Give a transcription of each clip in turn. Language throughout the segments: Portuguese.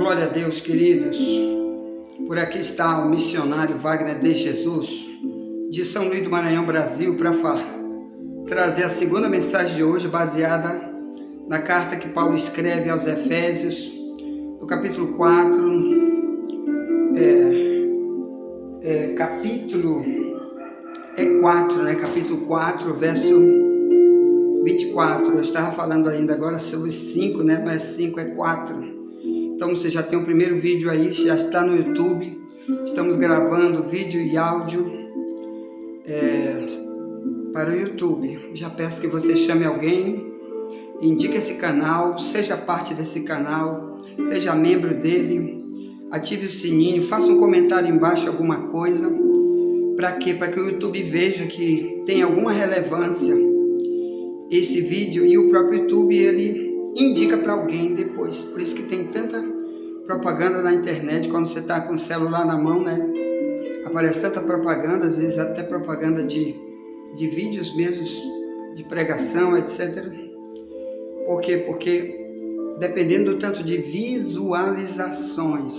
Glória a Deus, queridos. Por aqui está o missionário Wagner de Jesus, de São Luís do Maranhão, Brasil, para trazer a segunda mensagem de hoje, baseada na carta que Paulo escreve aos Efésios, no capítulo 4, capítulo 4, verso 24. Eu estava falando ainda agora sobre 5, né? Não é 5, é 4. Então você já tem o primeiro vídeo aí, já está no YouTube. Estamos gravando vídeo e áudio para o YouTube. Já peço que você chame alguém, indique esse canal, seja parte desse canal, seja membro dele, ative o sininho, faça um comentário embaixo, alguma coisa. Para quê? Para que o YouTube veja que tem alguma relevância esse vídeo, e o próprio YouTube ele indica para alguém depois. Por isso que tem tanta propaganda na internet quando você está com o celular na mão, né? Aparece tanta propaganda, às vezes até propaganda de vídeos mesmo, de pregação, etc. Por quê? Porque dependendo do tanto de visualizações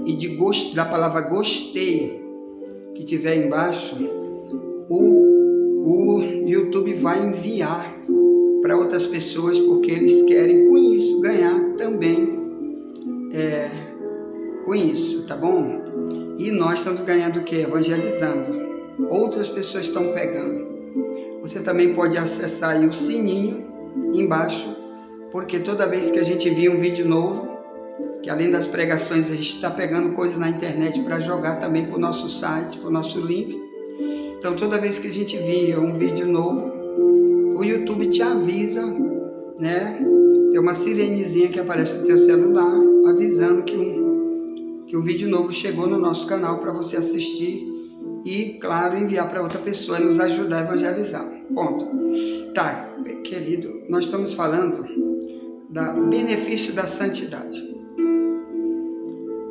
e da palavra gostei que tiver embaixo, o YouTube vai enviar para outras pessoas, porque eles querem com isso ganhar também com isso, tá bom? E nós estamos ganhando o que? Evangelizando. Outras pessoas estão pegando. Você também pode acessar aí o sininho embaixo, porque toda vez que a gente vê um vídeo novo, que além das pregações a gente está pegando coisa na internet para jogar também para o nosso site, para o nosso link. Então toda vez que a gente via um vídeo novo, o YouTube te avisa, né? Tem uma sirenezinha que aparece no teu celular, avisando que um vídeo novo chegou no nosso canal para você assistir e, claro, enviar para outra pessoa e nos ajudar a evangelizar. Ponto. Tá, querido, nós estamos falando do benefício da santidade.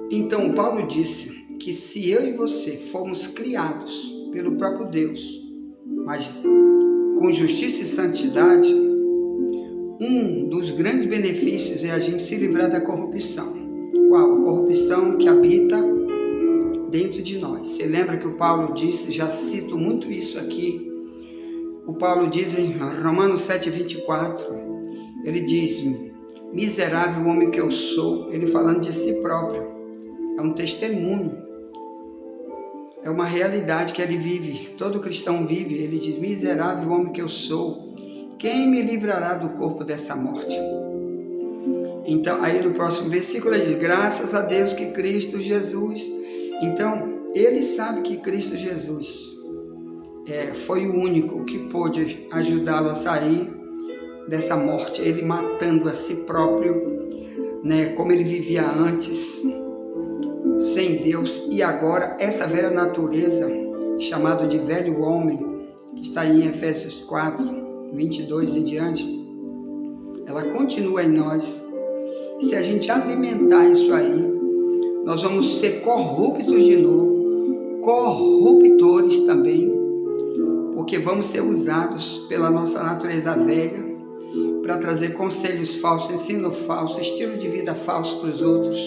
Então, Paulo disse que se eu e você fomos criados pelo próprio Deus, mas com justiça e santidade, um dos grandes benefícios é a gente se livrar da corrupção. Qual? A corrupção que habita dentro de nós. Você lembra que o Paulo disse, já cito muito isso aqui, o Paulo diz em Romanos 7,24, ele diz, miserável homem que eu sou, ele falando de si próprio, é um testemunho, é uma realidade que ele vive, todo cristão vive. Ele diz, miserável homem que eu sou, quem me livrará do corpo dessa morte? Então, aí no próximo versículo ele diz, graças a Deus que Cristo Jesus. Então, ele sabe que Cristo Jesus foi o único que pôde ajudá-lo a sair dessa morte, ele matando a si próprio, né, como ele vivia antes, sem Deus, e agora essa velha natureza, chamada de velho homem, que está aí em Efésios 4, 22 em diante, ela continua em nós. Se a gente alimentar isso aí, nós vamos ser corruptos de novo, corruptores também, porque vamos ser usados pela nossa natureza velha para trazer conselhos falsos, ensino falso, estilo de vida falso para os outros.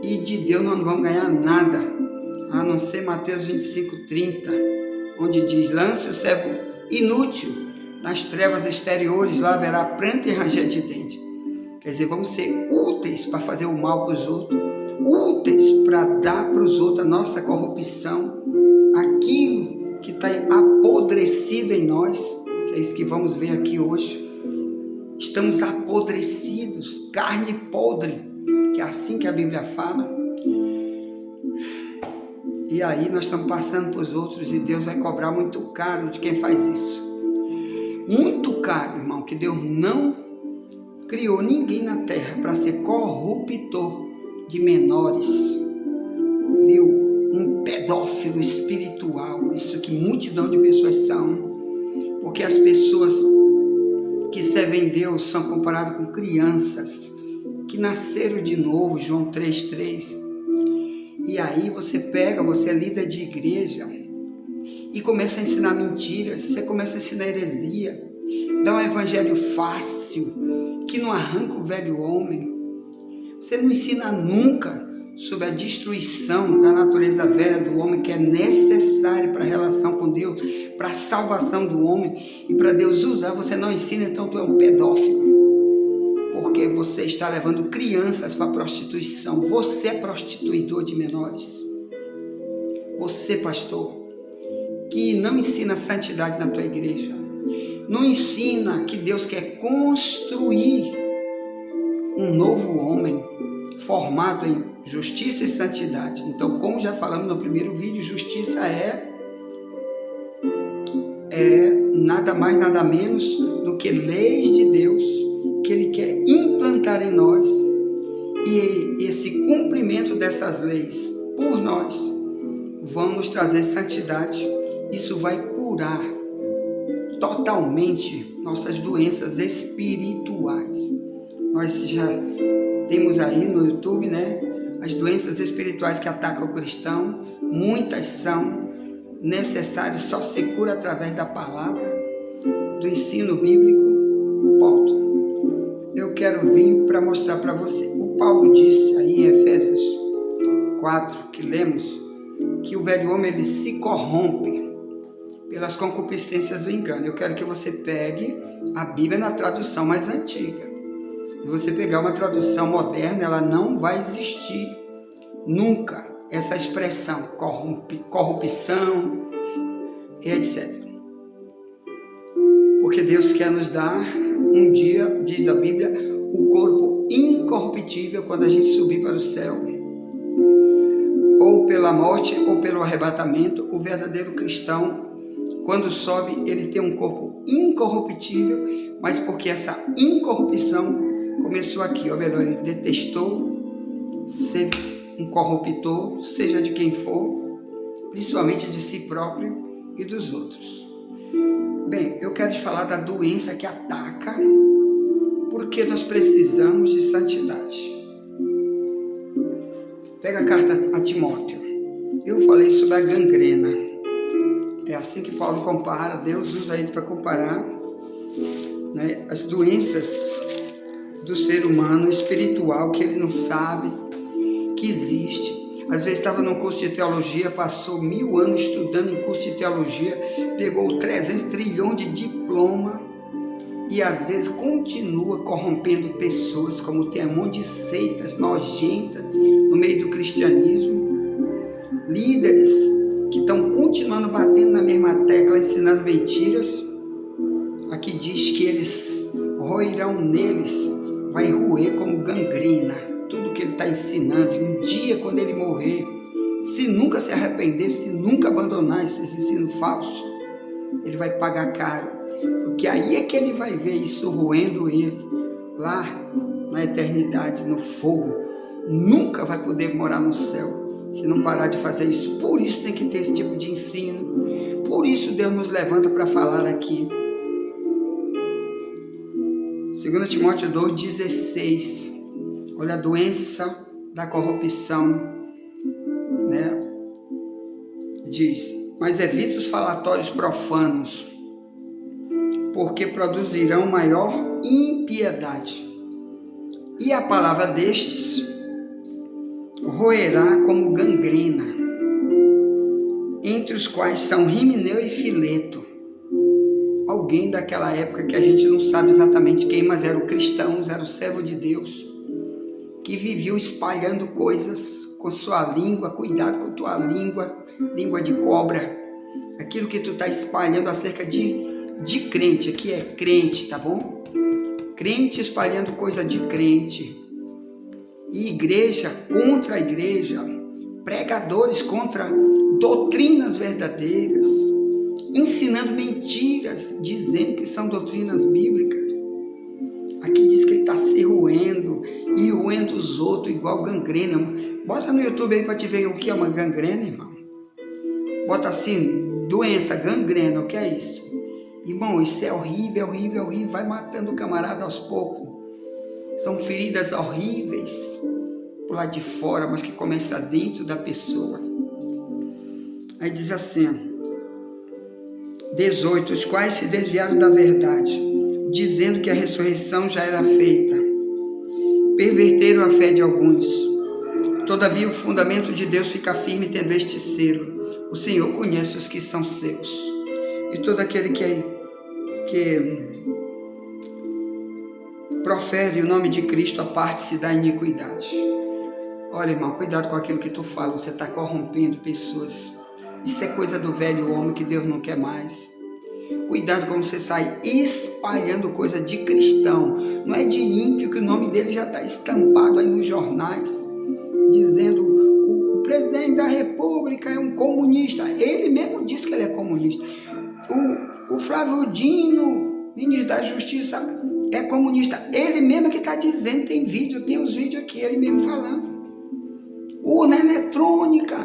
E de Deus nós não vamos ganhar nada, a não ser Mateus 25:30, onde diz, lance o servo inútil nas trevas exteriores, lá haverá pranto e ranger de dente. Quer dizer, vamos ser úteis para fazer o mal para os outros, úteis para dar para os outros a nossa corrupção, aquilo que está apodrecido em nós, que é isso que vamos ver aqui hoje. Estamos apodrecidos, carne podre, que é assim que a Bíblia fala. E aí nós estamos passando para os outros e Deus vai cobrar muito caro de quem faz isso. Muito caro, irmão, que Deus não criou ninguém na terra para ser corruptor de menores, viu? Um pedófilo espiritual, isso que multidão de pessoas são, porque as pessoas que servem Deus são comparadas com crianças que nasceram de novo, João 3,3. E aí você é líder de igreja e começa a ensinar mentiras, você começa a ensinar heresia, dá um evangelho fácil, que não arranca o velho homem. Você não ensina nunca sobre a destruição da natureza velha do homem, que é necessária para a relação com Deus, para a salvação do homem e para Deus usar. Você não ensina, então tu é um pedófilo, porque você está levando crianças para a prostituição. Você é prostituidor de menores. Você, pastor, que não ensina santidade na tua igreja, não ensina que Deus quer construir um novo homem formado em justiça e santidade. Então, como já falamos no primeiro vídeo, justiça é nada mais, nada menos do que leis de Deus que Ele quer implantar em nós, e esse cumprimento dessas leis por nós vão nos trazer santidade. Isso vai curar totalmente nossas doenças espirituais. Nós já temos aí no YouTube, né, as doenças espirituais que atacam o cristão. Muitas são necessárias, só se cura através da palavra, do ensino bíblico. Ponto. Eu quero vir para mostrar para você. O Paulo disse aí em Efésios 4, que lemos, que o velho homem ele se corrompe pelas concupiscências do engano. Eu quero que você pegue a Bíblia na tradução mais antiga. Se você pegar uma tradução moderna, ela não vai existir nunca essa expressão corrupção, etc. Porque Deus quer nos dar um dia, diz a Bíblia, o corpo incorruptível quando a gente subir para o céu, ou pela morte ou pelo arrebatamento. O verdadeiro cristão, quando sobe, ele tem um corpo incorruptível, mas porque essa incorrupção começou aqui, ou melhor, ele detestou ser um corruptor, seja de quem for, principalmente de si próprio e dos outros. Bem, eu quero te falar da doença que ataca, porque nós precisamos de santidade. Pega a carta a Timóteo. Eu falei sobre a gangrena. É assim que Paulo compara, Deus usa ele para comparar, né, as doenças do ser humano espiritual, que ele não sabe que existe. Às vezes estava num curso de teologia, passou 1000 anos estudando em curso de teologia, pegou 300 trilhões de diploma e às vezes continua corrompendo pessoas, como tem um monte de seitas nojentas no meio do cristianismo, líderes que estão continuando batendo na mesma tecla, ensinando mentiras. Aqui diz que eles roerão neles, vai roer como gangrena tudo que ele está ensinando. E um dia, quando ele morrer, se nunca se arrepender, se nunca abandonar esse ensino falso, ele vai pagar caro, porque aí é que ele vai ver isso roendo ele lá na eternidade, no fogo. Nunca vai poder morar no céu se não parar de fazer isso. Por isso tem que ter esse tipo de ensino, por isso Deus nos levanta para falar aqui. 2 Timóteo 2,16. Olha a doença da corrupção, né? Diz: mas evite os falatórios profanos, porque produzirão maior impiedade. E a palavra destes roerá como gangrena, entre os quais são Himeneu e Fileto. Alguém daquela época que a gente não sabe exatamente quem, mas eram cristãos, era o servo de Deus, que viviam espalhando coisas com sua língua. Cuidado com tua língua, língua de cobra. Aquilo que tu está espalhando acerca de crente, aqui é crente, tá bom? Crente espalhando coisa de crente. E igreja contra a igreja, pregadores contra doutrinas verdadeiras, ensinando mentiras, dizendo que são doutrinas bíblicas. Aqui diz que ele está se roendo e roendo os outros igual gangrena. Bota no YouTube aí para te ver o que é uma gangrena, irmão. Bota assim, doença, gangrena, o que é isso? Irmão, isso é horrível, horrível, horrível. Vai matando o camarada aos poucos. São feridas horríveis por lá de fora, mas que começa dentro da pessoa. Aí diz assim, 18, os quais se desviaram da verdade, dizendo que a ressurreição já era feita, perverteram a fé de alguns. Todavia o fundamento de Deus fica firme tendo este selo: o Senhor conhece os que são seus. E todo aquele que profere o nome de Cristo aparte-se da iniquidade. Olha, irmão, cuidado com aquilo que tu fala. Você está corrompendo pessoas. Isso é coisa do velho homem que Deus não quer mais. Cuidado quando você sai espalhando coisa de cristão. Não é de ímpio, que o nome dele já está estampado aí nos jornais, dizendo: o presidente da república é um comunista. Ele mesmo disse que ele é comunista. O Flávio Dino, ministro da Justiça, é comunista. Ele mesmo que está dizendo, tem vídeo, tem os vídeos aqui, ele mesmo falando. Urna eletrônica,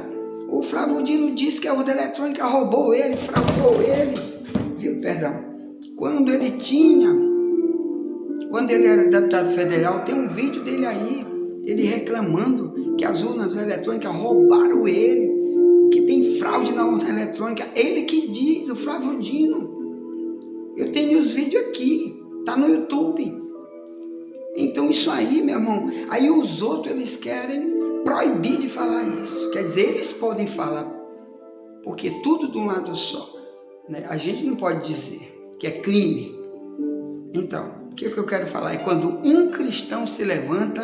o Flávio Dino disse que a urna eletrônica roubou ele, fraudou ele, viu? Perdão. Quando ele era deputado federal, tem um vídeo dele aí, ele reclamando que as urnas eletrônicas roubaram ele, que tem fraude na urna eletrônica. Ele que diz, o Flávio Dino. Eu tenho os vídeos aqui, tá no YouTube. Então isso aí, meu irmão, aí os outros eles querem proibir de falar isso. Quer dizer, eles podem falar, porque tudo de um lado só, né? A gente não pode dizer que é crime. Então, o que eu quero falar é quando um cristão se levanta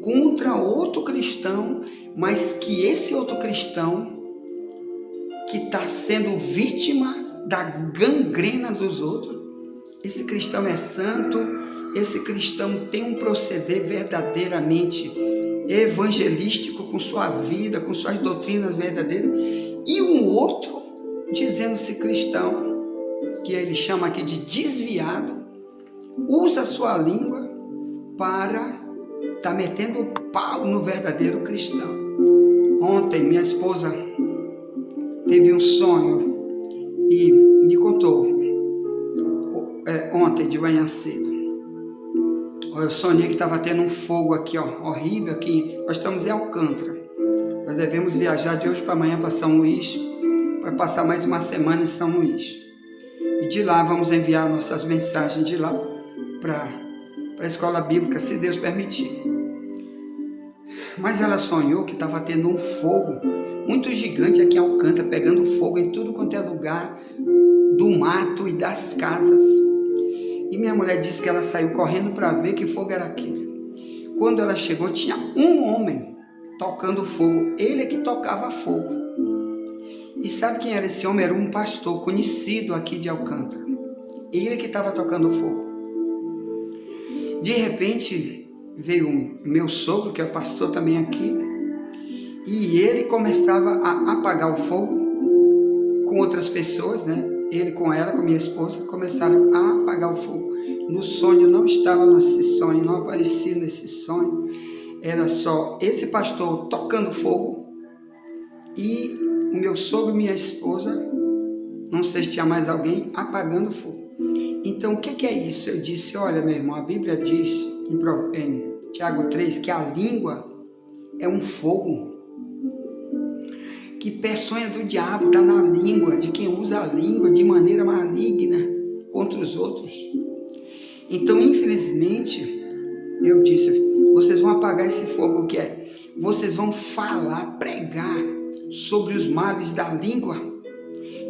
contra outro cristão, mas que esse outro cristão que está sendo vítima da gangrena dos outros, esse cristão é santo, esse cristão tem um proceder verdadeiramente evangelístico com sua vida, com suas doutrinas verdadeiras, e um outro dizendo-se cristão, que ele chama aqui de desviado, usa a sua língua para estar metendo o pau no verdadeiro cristão. Ontem minha esposa teve um sonho e me contou, ontem de manhã cedo. Eu sonhei que estava tendo um fogo aqui, ó, horrível aqui. Nós estamos em Alcântara. Nós devemos viajar de hoje para amanhã para São Luís, para passar mais uma semana em São Luís. E de lá vamos enviar nossas mensagens de lá para a escola bíblica, se Deus permitir. Mas ela sonhou que estava tendo um fogo muito gigante aqui em Alcântara, pegando fogo em tudo quanto é lugar do mato e das casas. E minha mulher disse que ela saiu correndo para ver que fogo era aquele. Quando ela chegou, tinha um homem tocando fogo. Ele é que tocava fogo. E sabe quem era esse homem? Era um pastor conhecido aqui de Alcântara. Ele é que estava tocando fogo. De repente, veio o meu sogro, que é pastor também aqui, e ele começava a apagar o fogo com outras pessoas, né? Ele com ela, com minha esposa, começaram a apagar o fogo. No sonho, não estava nesse sonho, não aparecia nesse sonho. Era só esse pastor tocando fogo e o meu sogro e minha esposa, não sei se tinha mais alguém, apagando fogo. Então, o que é isso? Eu disse: olha, meu irmão, a Bíblia diz em Tiago 3 que a língua é um fogo. Que peçonha do diabo está na língua, de quem usa a língua de maneira maligna contra os outros. Então, infelizmente, eu disse: vocês vão apagar esse fogo, o que é? Vocês vão falar, pregar sobre os males da língua,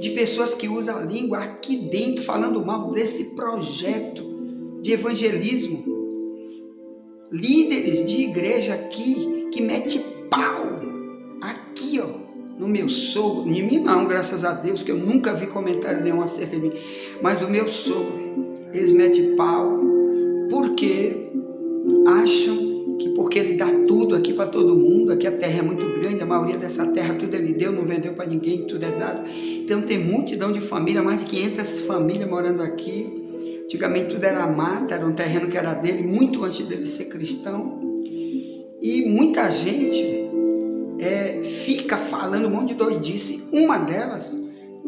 de pessoas que usam a língua aqui dentro, falando mal desse projeto de evangelismo. Líderes de igreja aqui, que mete pau, aqui ó, no meu sogro, em mim não, graças a Deus, que eu nunca vi comentário nenhum acerca de mim, mas do meu sogro, eles metem pau, porque acham que porque ele dá tudo aqui para todo mundo, aqui a terra é muito grande, a maioria dessa terra tudo ele deu, não vendeu para ninguém, tudo é dado. Então tem multidão de família, mais de 500 famílias morando aqui. Antigamente tudo era mata, era um terreno que era dele, muito antes dele ser cristão. E muita gente fica falando um monte de doidice. Uma delas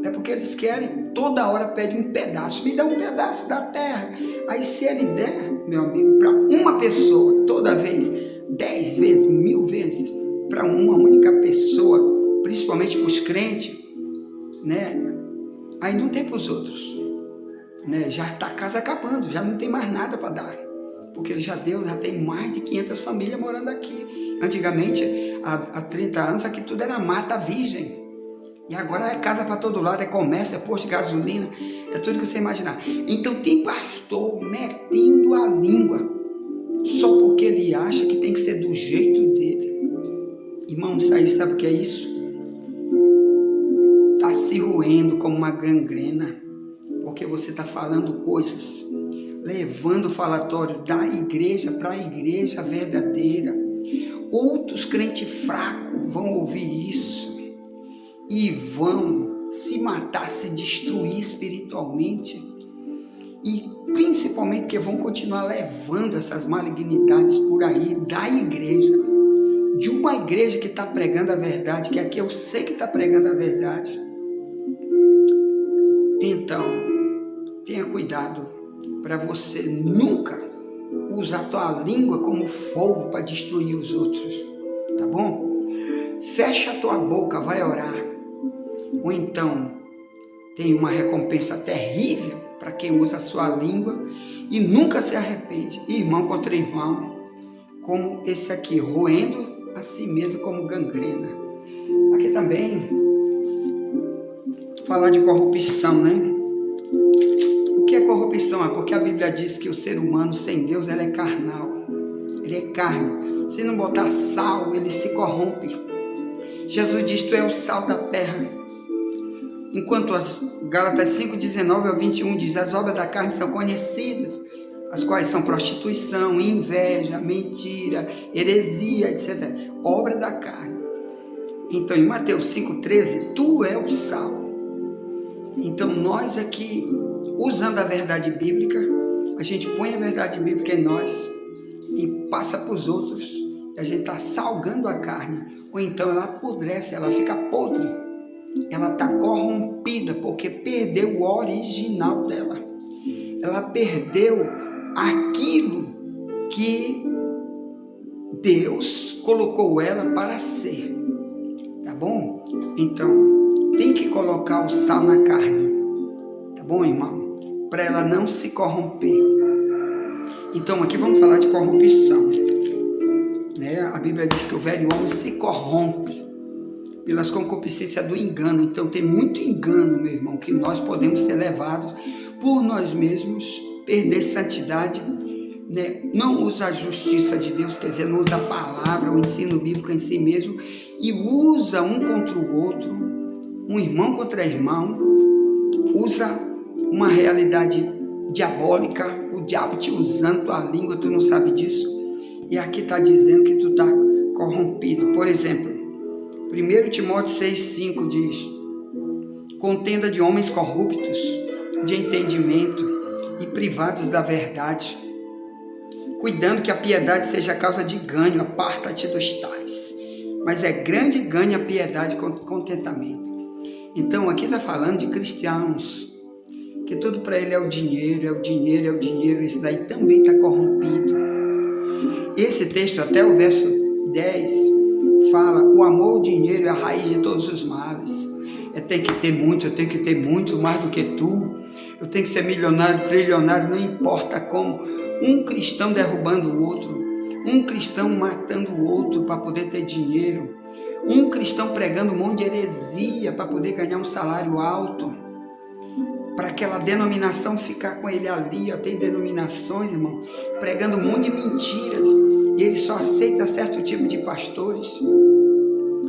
é porque eles querem, toda hora pede um pedaço, me dá um pedaço da terra. Aí se ele der, meu amigo, para uma pessoa, toda vez, 10 vezes, 1000 vezes, para uma única pessoa, principalmente para os crentes, né? Aí não tem para os outros, né? Já está a casa acabando, já não tem mais nada para dar, porque ele já tem mais de 500 famílias morando aqui. Antigamente, há 30 anos, aqui tudo era mata virgem. E agora é casa para todo lado, é comércio, é posto de gasolina, é tudo que você imaginar. Então tem pastor metendo a língua, só porque ele acha que tem que ser do jeito dele. Irmão, isso aí, sabe o que é isso? Está se roendo como uma gangrena, porque você está falando coisas, levando o falatório da igreja para a igreja verdadeira. Outros crentes fracos vão ouvir isso e vão se matar, se destruir espiritualmente, e principalmente que vão continuar levando essas malignidades por aí da igreja, de uma igreja que está pregando a verdade, que aqui eu sei que está pregando a verdade. Então, tenha cuidado para você nunca usar a tua língua como fogo para destruir os outros, tá bom? Fecha a tua boca, vai orar. Ou então, tem uma recompensa terrível para quem usa a sua língua e nunca se arrepende. Irmão contra irmão, como esse aqui, roendo a si mesmo como gangrena. Aqui também, falar de corrupção, né? O que é corrupção? É porque a Bíblia diz que o ser humano sem Deus, ele é carnal. Ele é carne. Se não botar sal, ele se corrompe. Jesus diz, tu é o sal da terra. Enquanto as Gálatas 5:19 ao 21 diz, as obras da carne são conhecidas, as quais são prostituição, inveja, mentira, heresia, etc. Obra da carne. Então, em Mateus 5:13, tu é o sal. Então, nós aqui, usando a verdade bíblica, a gente põe a verdade bíblica em nós e passa para os outros. E a gente está salgando a carne. Ou então ela apodrece, ela fica podre. Ela está corrompida porque perdeu o original dela. Ela perdeu aquilo que Deus colocou ela para ser. Tá bom? Então, tem que colocar o sal na carne. Tá bom, irmão? Para ela não se corromper. Então, aqui vamos falar de corrupção. Né? A Bíblia diz que o velho homem se corrompe pelas concupiscências do engano. Então tem muito engano, meu irmão, que nós podemos ser levados por nós mesmos, perder santidade, né? Não usa a justiça de Deus, quer dizer, não usa a palavra, o ensino bíblico em si mesmo, e usa um contra o outro, um irmão contra irmão, usa uma realidade diabólica, o diabo te usando tua língua, tu não sabe disso, e aqui está dizendo que tu está corrompido. Por exemplo, 1 Timóteo 6,5 diz, contenda de homens corruptos, de entendimento e privados da verdade, cuidando que a piedade seja causa de ganho, aparta-te dos tais, mas é grande ganho a piedade com contentamento. Então aqui está falando de cristãos, que tudo para ele é o dinheiro, é o dinheiro, é o dinheiro, esse daí também está corrompido. Esse texto, até o verso 10, fala, o amor ao dinheiro é a raiz de todos os males. Eu tenho que ter muito, eu tenho que ter muito mais do que tu. Eu tenho que ser milionário, trilionário, não importa como. Um cristão derrubando o outro, um cristão matando o outro para poder ter dinheiro, um cristão pregando um monte de heresia para poder ganhar um salário alto, para aquela denominação ficar com ele ali. Tem denominações, irmão, pregando um monte de mentiras, e ele só aceita certo tipo de pastores.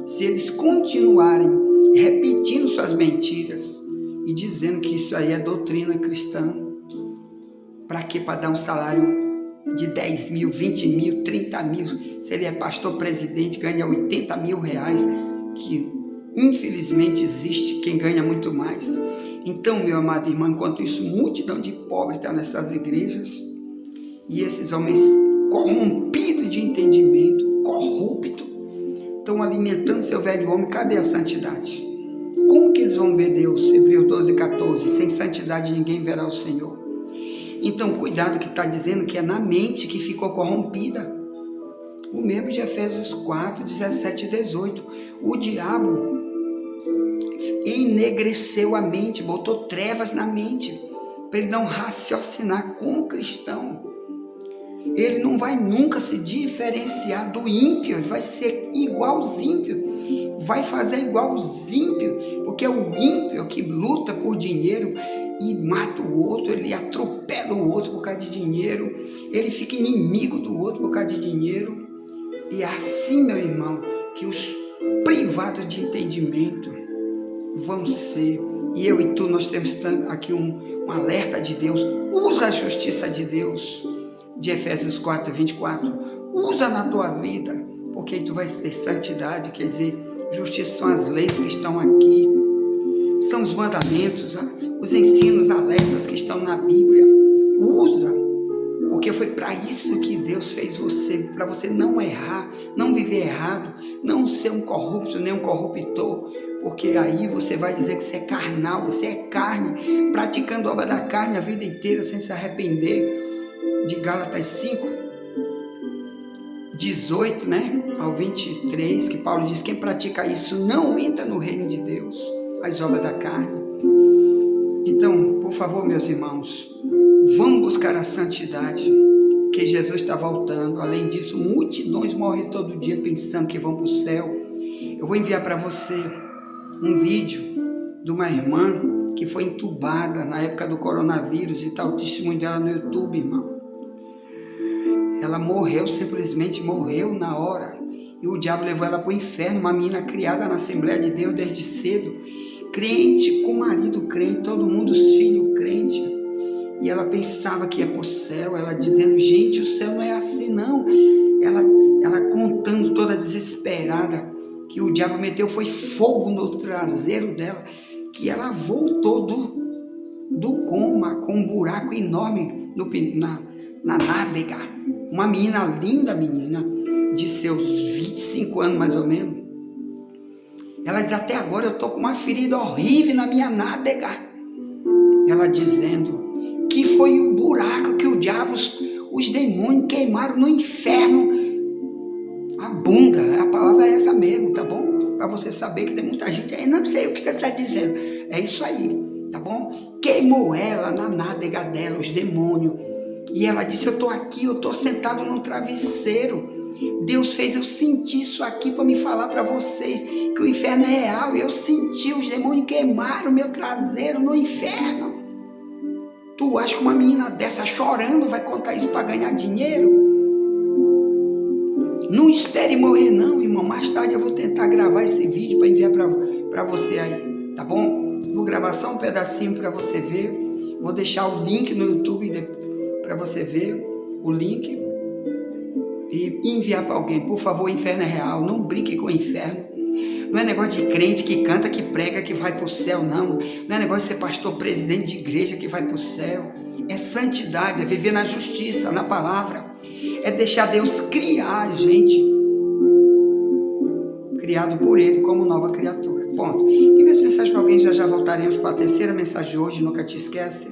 Se eles continuarem repetindo suas mentiras e dizendo que isso aí é doutrina cristã, para quê? Para dar um salário de 10 mil, 20 mil, 30 mil. Se ele é pastor presidente, ganha 80 mil reais, que infelizmente existe quem ganha muito mais. Então, meu amado irmão, enquanto isso, multidão de pobres está nessas igrejas, e esses homens corrompidos de entendimento, corruptos, estão alimentando seu velho homem. Cadê a santidade? Como que eles vão ver Deus? Hebreus 12:14, sem santidade ninguém verá o Senhor. Então, cuidado, que está dizendo que é na mente que ficou corrompida. O mesmo de Efésios 4:17 e 18. O diabo enegreceu a mente, botou trevas na mente, para ele não raciocinar como cristão. Ele não vai nunca se diferenciar do ímpio, ele vai ser igual aos ímpios, vai fazer igual aos ímpios, porque o ímpio que luta por dinheiro e mata o outro, ele atropela o outro por causa de dinheiro, ele fica inimigo do outro por causa de dinheiro. E é assim, meu irmão, que os privados de entendimento vão ser. E eu e tu, nós temos aqui um alerta de Deus. Usa a justiça de Deus, de Efésios 4:24. Usa na tua vida, porque aí tu vai ter santidade. Quer dizer, justiça são as leis que estão aqui, são os mandamentos, os ensinos, alertas que estão na Bíblia. Usa, porque foi para isso que Deus fez você, para você não errar, não viver errado, não ser um corrupto, nem um corruptor, porque aí você vai dizer que você é carnal, você é carne, praticando a obra da carne a vida inteira sem se arrepender. De Gálatas 5:18, ao 23, que Paulo diz: quem pratica isso não entra no reino de Deus, as obras da carne. Então, por favor, meus irmãos, vamos buscar a santidade, que Jesus está voltando. Além disso, multidões morrem todo dia pensando que vão para o céu. Eu vou enviar para você um vídeo de uma irmã que foi entubada na época do coronavírus, e está o testemunho dela no YouTube, irmão. Ela morreu, simplesmente morreu na hora, e o diabo levou ela para o inferno. Uma menina criada na Assembleia de Deus desde cedo, crente, com marido crente, todo mundo, os filhos crentes, e ela pensava que ia para o céu, ela dizendo: gente, o céu não é assim não. Ela contando toda desesperada, que o diabo meteu foi fogo no traseiro dela, que ela voltou do coma com um buraco enorme na nádega. Uma menina linda, de seus 25 anos mais ou menos. Ela diz: até agora eu estou com uma ferida horrível na minha nádega. Ela dizendo que foi o buraco que o diabo, os demônios queimaram no inferno. A bunda, a palavra é essa mesmo, tá bom? Para você saber que tem muita gente aí, não sei o que você está dizendo. É isso aí, tá bom? Queimou ela na nádega dela, os demônios. E ela disse: eu estou aqui, eu estou sentado no travesseiro. Deus fez eu sentir isso aqui para me falar para vocês que o inferno é real. Eu senti, os demônios queimaram meu traseiro no inferno. Tu acha que uma menina dessa chorando vai contar isso para ganhar dinheiro? Não espere morrer não, irmão. Mais tarde eu vou tentar gravar esse vídeo para enviar para você aí, tá bom? Vou gravar só um pedacinho para você ver. Vou deixar o link no YouTube para você ver o link e enviar para alguém. Por favor, o inferno é real. Não brinque com o inferno. Não é negócio de crente que canta, que prega, que vai para o céu, não. Não é negócio de ser pastor, presidente de igreja que vai para o céu. É santidade, é viver na justiça, na palavra. É deixar Deus criar a gente, criado por Ele como nova criatura. Ponto. Envie essa mensagem para alguém, já voltaremos para a terceira mensagem de hoje. Nunca te esquece.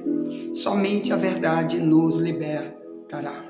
Somente a verdade nos libertará.